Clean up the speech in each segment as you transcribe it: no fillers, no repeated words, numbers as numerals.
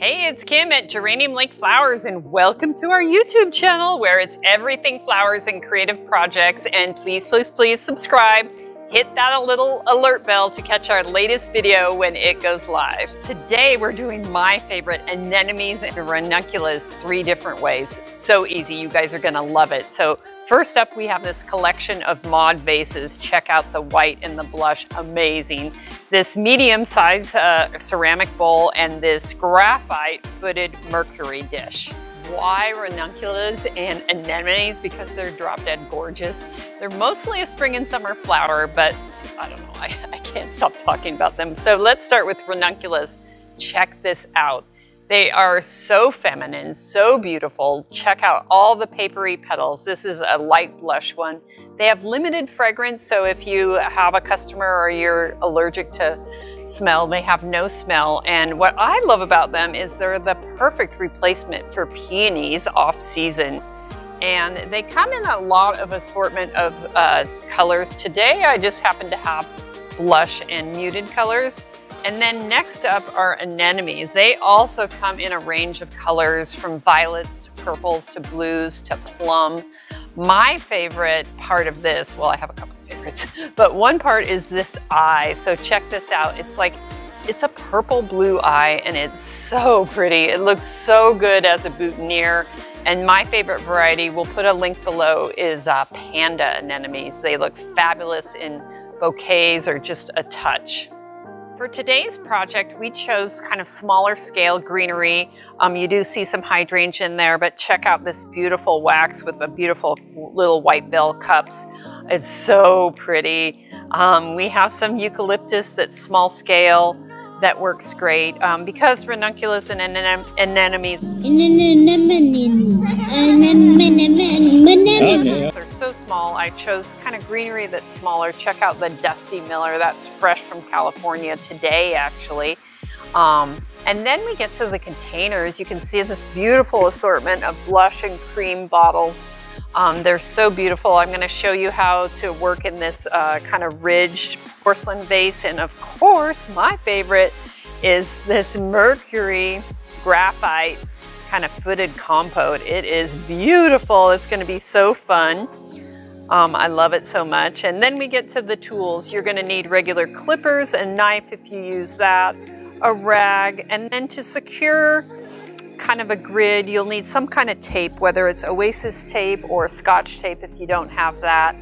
Hey, it's Kim at Geranium Lake Flowers, and welcome to our YouTube channel where it's everything flowers and creative projects. And please, please, please subscribe. Hit that little alert bell to catch our latest video when it goes live. Today we're doing my favorite anemones and ranunculus 3 different ways. So easy, you guys are gonna love it. So first up, we have this collection of mod vases. Check out the white and the blush, amazing. This medium-sized ceramic bowl and this graphite footed mercury dish. Why ranunculus and anemones? Because they're drop dead gorgeous. They're mostly a spring and summer flower, but I don't know, I can't stop talking about them. So let's start with ranunculus. Check this out. They are so feminine, so beautiful. Check out all the papery petals. This is a light blush one. They have limited fragrance, so if you have a customer or you're allergic to smell, they have no smell. And what I love about them is they're the perfect replacement for peonies off season. And they come in a lot of assortment of colors. Today I just happen to have blush and muted colors. And then next up are anemones. They also come in a range of colors from violets to purples to blues to plum. My favorite part of this, well, I have a couple of favorites, but one part is this eye. So check this out. It's a purple blue eye and it's so pretty. It looks so good as a boutonniere. And my favorite variety, we'll put a link below, is panda anemones. They look fabulous in bouquets or just a touch. For today's project, we chose kind of smaller scale greenery. You do see some hydrangea in there, but check out this beautiful wax with the beautiful little white bell cups. It's so pretty. We have some eucalyptus that's small scale that works great because ranunculus and anemones are so small. I chose kind of greenery that's smaller. Check out the Dusty Miller. That's fresh from California today, actually. And then we get to the containers. You can see this beautiful assortment of blush and cream bottles. They're so beautiful. I'm going to show you how to work in this kind of ridged porcelain vase. And of course, my favorite is this mercury graphite kind of footed compote. It is beautiful. It's going to be so fun. I love it so much. And then we get to the tools. You're going to need regular clippers, a knife if you use that, a rag, and then to secure kind of a grid, you'll need some kind of tape, whether it's Oasis tape or Scotch tape if you don't have that.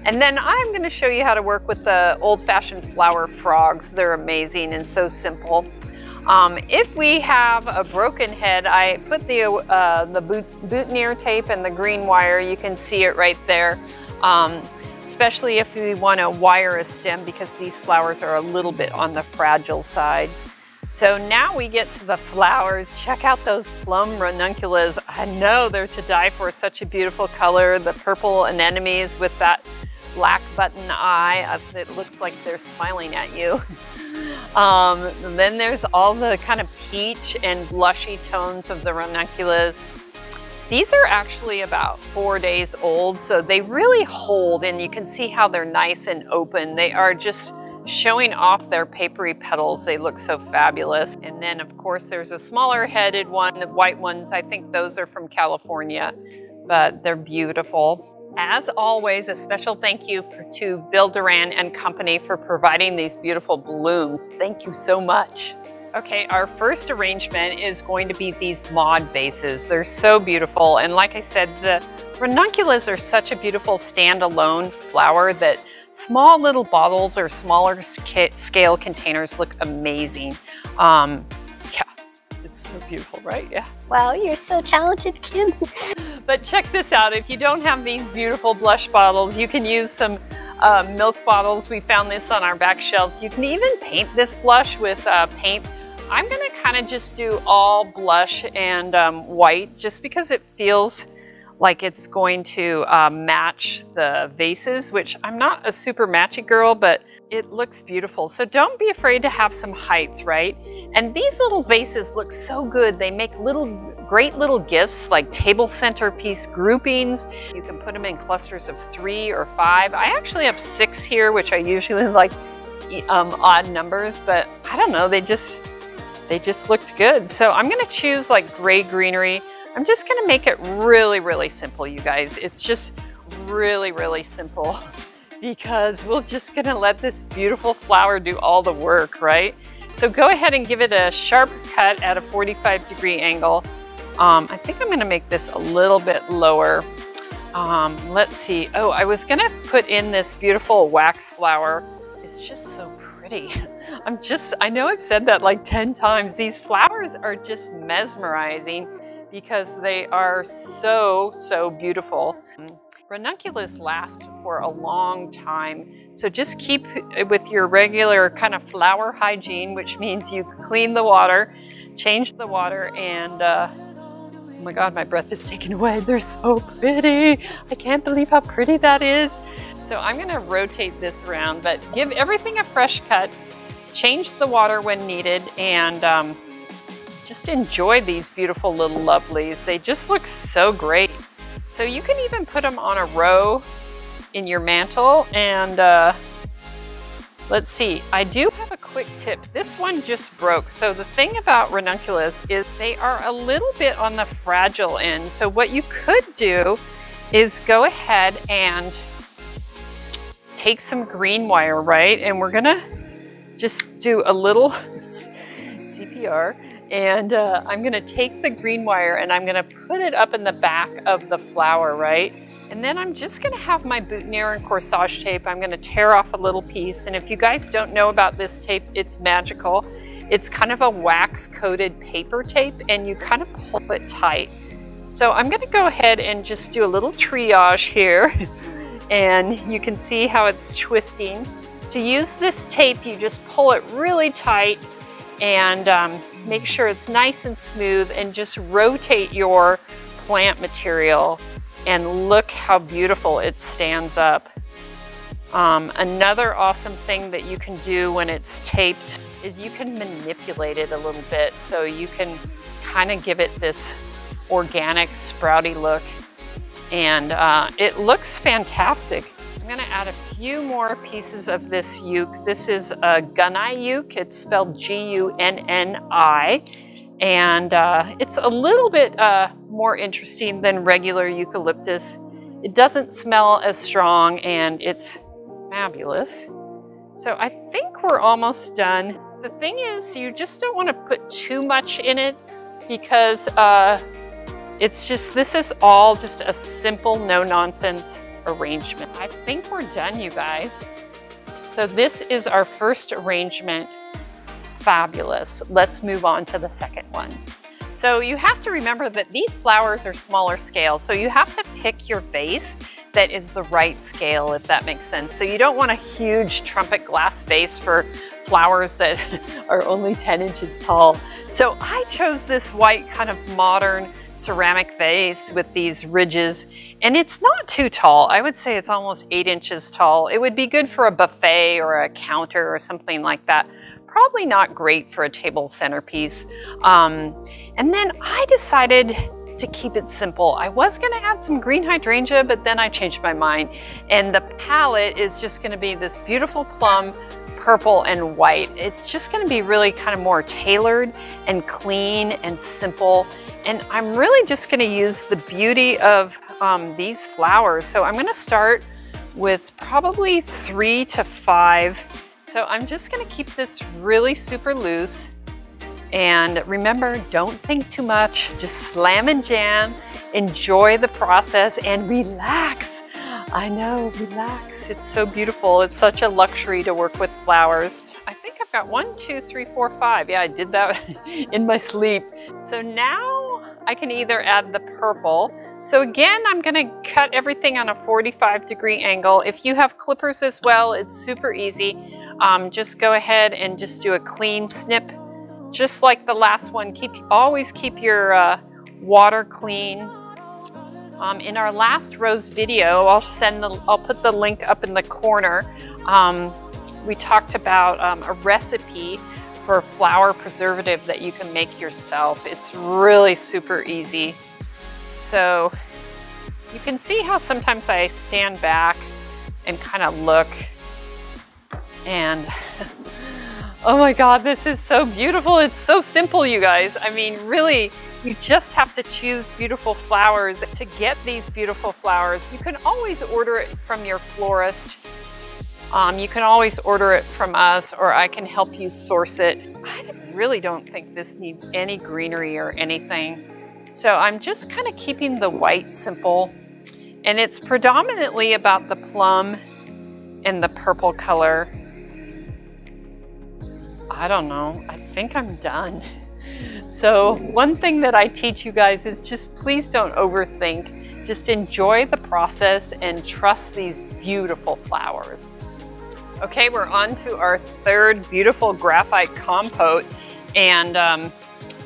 And then I'm going to show you how to work with the old-fashioned flower frogs. They're amazing and so simple. If we have a broken head, I put the boutonniere tape and the green wire. You can see it right there, especially if we want to wire a stem because these flowers are a little bit on the fragile side. So now we get to the flowers. Check out those plum ranunculus. I know they're to die for. Such a beautiful color. The purple anemones with that black button eye. It looks like they're smiling at you. Then there's all the kind of peach and blushy tones of the ranunculus. These are actually about 4 days old, so they really hold, and you can see how they're nice and open. They are just showing off their papery petals. They look so fabulous. And then of course there's a smaller headed one, the white ones. I think those are from California, but they're beautiful. As always, a special thank you to Bill Duran and Company for providing these beautiful blooms. Thank you so much. Okay, our first arrangement is going to be these mod vases. They're so beautiful. And like I said, the ranunculus are such a beautiful standalone flower that small little bottles or smaller scale containers look amazing. Yeah, it's so beautiful, right? Yeah. Wow, you're so talented, Kim. But check this out. If you don't have these beautiful blush bottles, you can use some milk bottles. We found this on our back shelves. You can even paint this blush with paint. I'm gonna kind of just do all blush and white just because it feels like it's going to match the vases, which I'm not a super matchy girl, but it looks beautiful. So don't be afraid to have some height, right? And these little vases look so good. They make great little gifts like table centerpiece groupings. You can put them in clusters of 3 or 5. I actually have 6 here, which I usually like odd numbers, but I don't know, they just they just looked good. So I'm gonna choose like gray greenery. I'm just gonna make it really, really simple, you guys. It's just really, really simple because we're just gonna let this beautiful flower do all the work, right? So go ahead and give it a sharp cut at a 45-degree angle. I think I'm gonna make this a little bit lower. Let's see. Oh, I was gonna put in this beautiful wax flower. It's just so pretty. I know I've said that like 10 times. These flowers are just mesmerizing because they are so, so beautiful. Ranunculus lasts for a long time, so just keep with your regular kind of flower hygiene, which means you clean the water, change the water, and oh my God, my breath is taken away. They're so pretty. I can't believe how pretty that is. So I'm gonna rotate this around, but give everything a fresh cut, change the water when needed, and just enjoy these beautiful little lovelies. They just look so great. So you can even put them on a row in your mantle. And let's see, I do have a quick tip. This one just broke. So the thing about ranunculus is they are a little bit on the fragile end. So what you could do is go ahead and take some green wire, right? And we're gonna just do a little CPR. And I'm gonna take the green wire and I'm gonna put it up in the back of the flower, right? And then I'm just gonna have my boutonniere and corsage tape. I'm gonna tear off a little piece. And if you guys don't know about this tape, it's magical. It's kind of a wax coated paper tape and you kind of pull it tight. So I'm gonna go ahead and just do a little triage here. And you can see how it's twisting. To use this tape, you just pull it really tight and make sure it's nice and smooth, and just rotate your plant material and look how beautiful it stands up. Another awesome thing that you can do when it's taped is you can manipulate it a little bit, so you can kind of give it this organic sprouty look, and it looks fantastic. I'm gonna add a few more pieces of this uke. This is a gunni uke. It's spelled G-U-N-N-I. And it's a little bit more interesting than regular eucalyptus. It doesn't smell as strong and it's fabulous. So I think we're almost done. The thing is, you just don't want to put too much in it because this is all just a simple, no-nonsense arrangement. I think we're done, you guys. So this is our first arrangement. Fabulous. Let's move on to the second one. So you have to remember that these flowers are smaller scale, so you have to pick your vase that is the right scale, if that makes sense. So you don't want a huge trumpet glass vase for flowers that are only 10 inches tall. So I chose this white kind of modern ceramic vase with these ridges, and it's not too tall. I would say it's almost 8 inches tall. It would be good for a buffet or a counter or something like that. Probably not great for a table centerpiece. And then I decided to keep it simple. I was gonna add some green hydrangea, but then I changed my mind. And the palette is just gonna be this beautiful plum, purple and white. It's just gonna be really kind of more tailored and clean and simple. And I'm really just gonna use the beauty of these flowers. So I'm gonna start with probably 3 to 5. So I'm just gonna keep this really super loose. And remember, don't think too much, just slam and jam, enjoy the process and relax. I know, relax. It's so beautiful. It's such a luxury to work with flowers. I think I've got 1, 2, 3, 4, 5. Yeah, I did that in my sleep. So now I can either add the purple. So again, I'm gonna cut everything on a 45-degree angle. If you have clippers as well, it's super easy. Just go ahead and just do a clean snip, just like the last one. Always keep your water clean. In our last rose video, I'll put the link up in the corner. We talked about a recipe for flower preservative that you can make yourself. It's really super easy. So you can see how sometimes I stand back and kind of look, and Oh my God, this is so beautiful. It's so simple, you guys. I mean, really, you just have to choose beautiful flowers to get these beautiful flowers. You can always order it from your florist. You can always order it from us, or I can help you source it. I really don't think this needs any greenery or anything. So I'm just kind of keeping the white simple. And it's predominantly about the plum and the purple color. I don't know, I think I'm done. So one thing that I teach you guys is just please don't overthink. Just enjoy the process and trust these beautiful flowers. Okay, we're on to our third beautiful graphite compote, and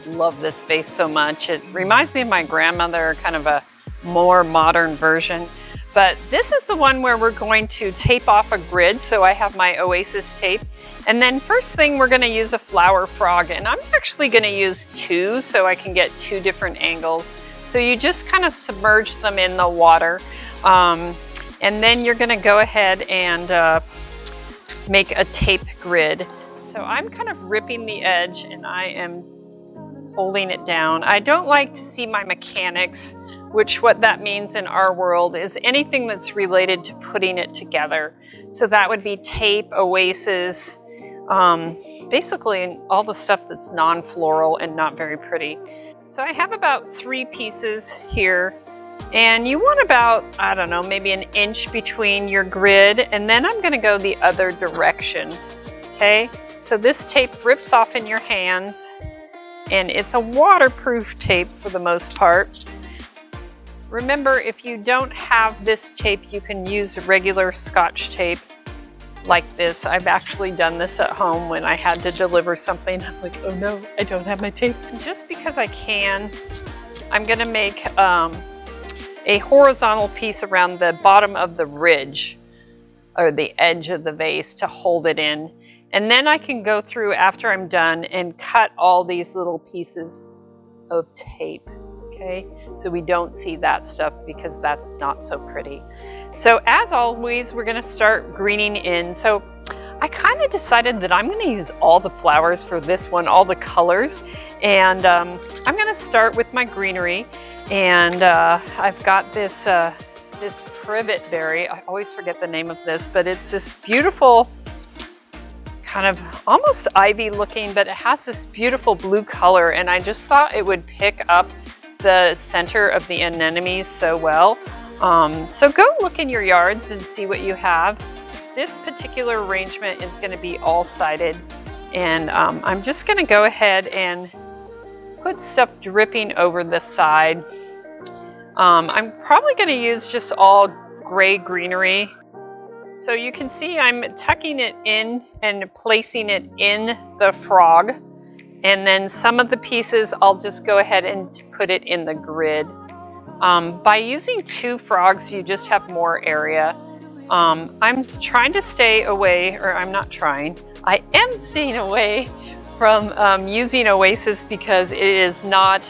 love this vase so much. It reminds me of my grandmother, kind of a more modern version. But this is the one where we're going to tape off a grid. So I have my Oasis tape. And then first thing, we're gonna use a flower frog. And I'm actually gonna use two so I can get two different angles. So you just kind of submerge them in the water. And then you're gonna go ahead and make a tape grid. So I'm kind of ripping the edge and I am holding it down. I don't like to see my mechanics, which what that means in our world is anything that's related to putting it together. So that would be tape, Oasis, basically all the stuff that's non-floral and not very pretty. So I have about 3 pieces here, and you want about, I don't know, maybe an inch between your grid, and then I'm gonna go the other direction, okay? So this tape rips off in your hands, and it's a waterproof tape for the most part. Remember, if you don't have this tape, you can use regular Scotch tape like this. I've actually done this at home when I had to deliver something. I'm like, oh no, I don't have my tape. And just because I can, I'm gonna make a horizontal piece around the bottom of the ridge or the edge of the vase to hold it in. And then I can go through after I'm done and cut all these little pieces of tape. Okay, so we don't see that stuff because that's not so pretty. So as always, we're gonna start greening in. So I kind of decided that I'm gonna use all the flowers for this one, all the colors. And I'm gonna start with my greenery. And I've got this, this privet berry. I always forget the name of this, but it's this beautiful, kind of almost ivy looking, but it has this beautiful blue color. And I just thought it would pick up the center of the anemones so well. So go look in your yards and see what you have. This particular arrangement is going to be all-sided, and I'm just going to go ahead and put stuff dripping over the side. I'm probably going to use just all gray greenery. So you can see I'm tucking it in and placing it in the frog. And then some of the pieces, I'll just go ahead and put it in the grid. By using 2 frogs, you just have more area. I'm trying to stay away, or I'm not trying, I am staying away from using Oasis because it is not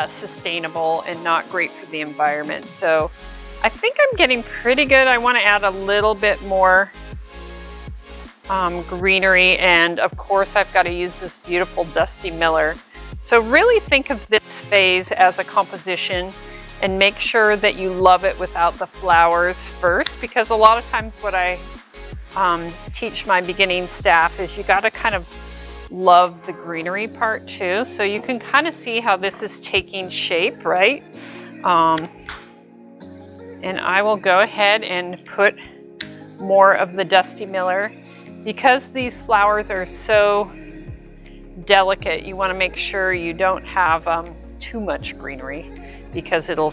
sustainable and not great for the environment. So I think I'm getting pretty good. I want to add a little bit more greenery, and of course I've got to use this beautiful Dusty Miller. So really think of this phase as a composition and make sure that you love it without the flowers first, because a lot of times what I teach my beginning staff is you got to kind of love the greenery part too. So you can kind of see how this is taking shape, right? And I will go ahead and put more of the Dusty Miller. Because these flowers are so delicate, you want to make sure you don't have too much greenery because it'll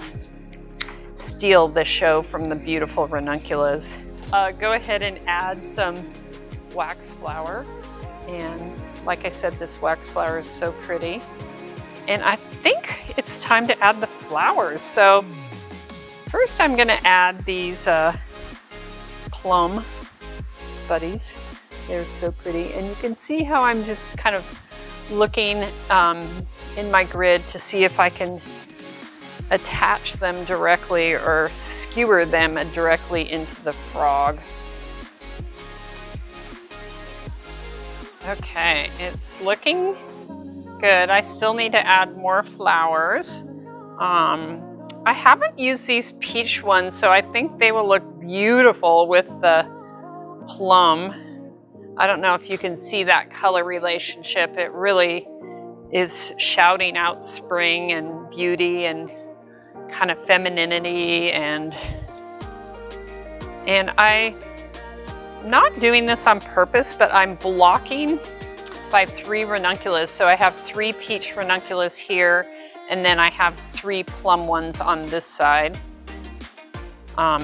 steal the show from the beautiful ranunculus. Go ahead and add some wax flower. And like I said, this wax flower is so pretty. And I think it's time to add the flowers. So first I'm going to add these plum buddies. They're so pretty, and you can see how I'm just kind of looking in my grid to see if I can attach them directly or skewer them directly into the frog. Okay, it's looking good. I still need to add more flowers. I haven't used these peach ones, so I think they will look beautiful with the plum. I don't know if you can see that color relationship. It really is shouting out spring and beauty and kind of femininity, and I'm not doing this on purpose, but I'm blocking by 3 ranunculus. So I have 3 peach ranunculus here, and then I have 3 plum ones on this side.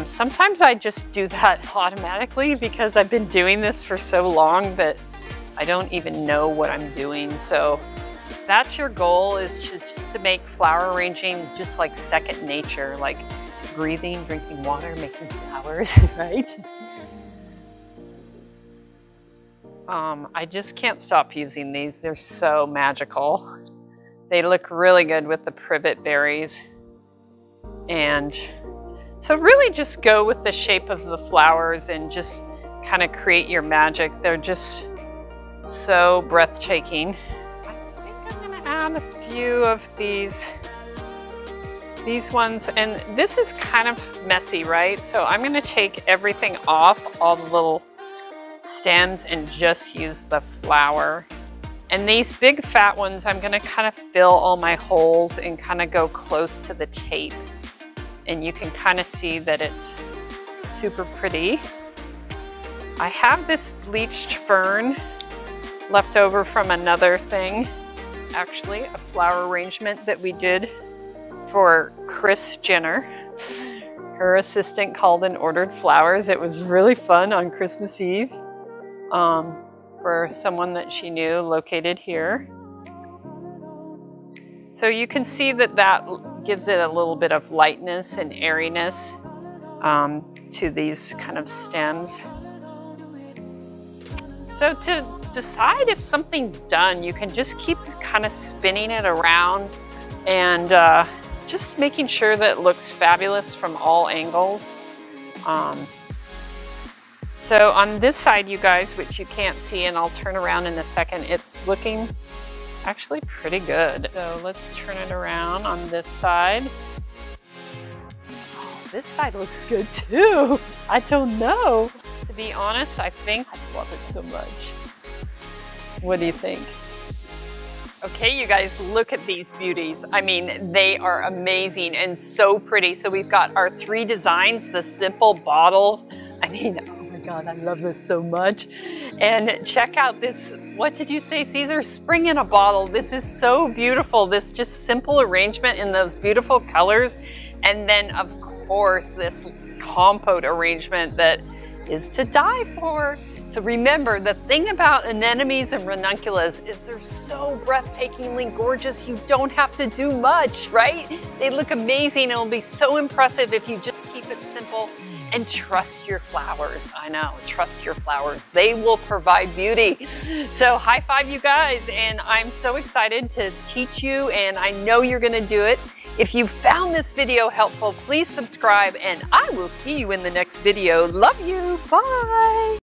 Sometimes I just do that automatically because I've been doing this for so long that I don't even know what I'm doing. So that's your goal, is just to make flower arranging just like second nature, like breathing, drinking water, making flowers, right? I just can't stop using these. They're so magical. They look really good with the privet berries. And so really just go with the shape of the flowers and just kind of create your magic. They're just so breathtaking. I think I'm gonna add a few of these ones, and this is kind of messy, right? So I'm gonna take everything off, all the little stems, and just use the flower. And these big fat ones, I'm gonna kind of fill all my holes and kind of go close to the tape. And you can kind of see that it's super pretty. I have this bleached fern left over from another thing, actually a flower arrangement that we did for Chris Jenner. Her assistant called and ordered flowers. It was really fun on Christmas Eve for someone that she knew located here. So you can see that that gives it a little bit of lightness and airiness to these kind of stems. So to decide if something's done, you can just keep kind of spinning it around and just making sure that it looks fabulous from all angles. So on this side, you guys, which you can't see, and I'll turn around in a second, it's looking actually pretty good. So let's turn it around on this side. Oh, this side looks good too. I don't know. To be honest, I think I love it so much. What do you think? Okay, you guys, look at these beauties. I mean, they are amazing and so pretty. So we've got our 3 designs, the simple bottles. I mean, oh my God, I love this so much. And check out this, what did you say, Caesar? Spring in a bottle. This is so beautiful. This just simple arrangement in those beautiful colors. And then of course, this compote arrangement that is to die for. So remember, the thing about anemones and ranunculus is they're so breathtakingly gorgeous, you don't have to do much, right? They look amazing. It'll be so impressive if you just keep it simple and trust your flowers. I know, trust your flowers. They will provide beauty. So high five, you guys. And I'm so excited to teach you, and I know you're gonna do it. If you found this video helpful, please subscribe, and I will see you in the next video. Love you, bye.